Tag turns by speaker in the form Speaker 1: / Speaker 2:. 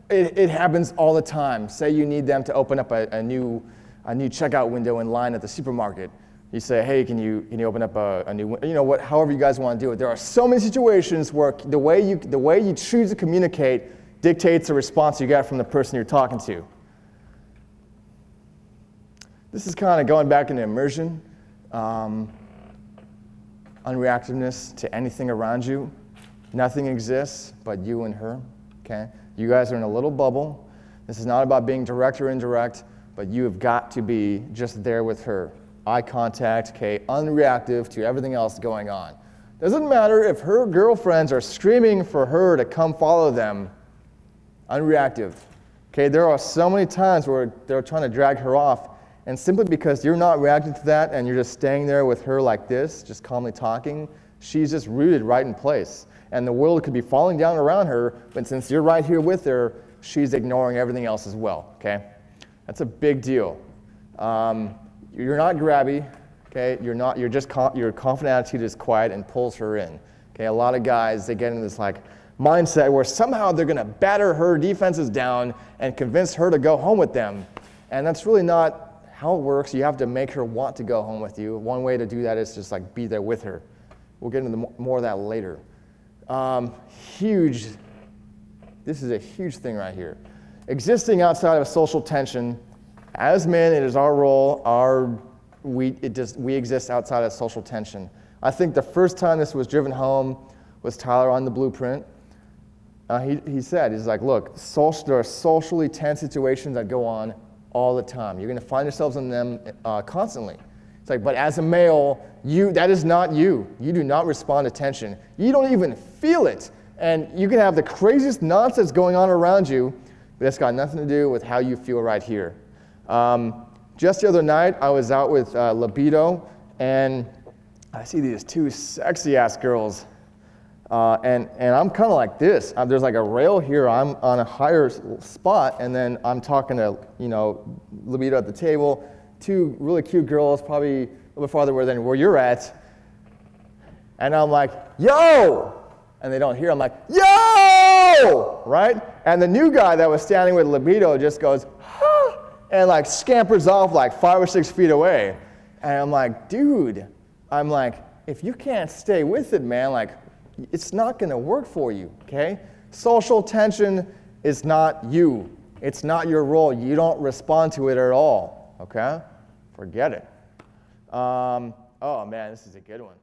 Speaker 1: It happens all the time. Say you need them to open up a new checkout window in line at the supermarket. You say, hey, can you open up a new, however you guys want to do it. There are so many situations where the way you choose to communicate dictates the response you get from the person you're talking to. This is kind of going back into immersion, unreactiveness to anything around you. Nothing exists but you and her, okay? You guys are in a little bubble. This is not about being direct or indirect, but you have got to be just there with her. Eye contact, okay, unreactive to everything else going on. Doesn't matter if her girlfriends are screaming for her to come follow them, unreactive. Okay, there are so many times where they're trying to drag her off, and simply because you're not reacting to that and you're just staying there with her like this, just calmly talking, she's just rooted right in place. And the world could be falling down around her, but since you're right here with her, she's ignoring everything else as well, okay? That's a big deal. You're not grabby, okay? Your confident attitude is quiet and pulls her in. Okay, a lot of guys, they get in this like mindset where somehow they're gonna batter her defenses down and convince her to go home with them. And that's really not how it works. You have to make her want to go home with you. One way to do that is just like be there with her. We'll get into more of that later. This is a huge thing right here. Existing outside of social tension. As men, it is our role, we exist outside of social tension. I think the first time this was driven home was Tyler on the Blueprint. He said, he's like, look, there are socially tense situations that go on all the time. You're going to find yourselves in them constantly. It's like, but as a male, that is not you. You do not respond to tension. You don't even feel it. And you can have the craziest nonsense going on around you, but it's got nothing to do with how you feel right here. Just the other night, I was out with Libido, and I see these two sexy-ass girls, and I'm kind of like this. There's like a rail here. I'm on a higher spot, and then I'm talking to, Libido at the table. Two really cute girls, probably a little bit farther than where you're at, and I'm like, yo! And they don't hear. I'm like, yo! Right? And the new guy that was standing with Libido just goes, huh! And like scampers off like 5 or 6 feet away. And I'm like, dude, if you can't stay with it, man, like, it's not gonna work for you, okay? Social tension is not you. It's not your role. You don't respond to it at all, okay? Forget it. Oh man, this is a good one.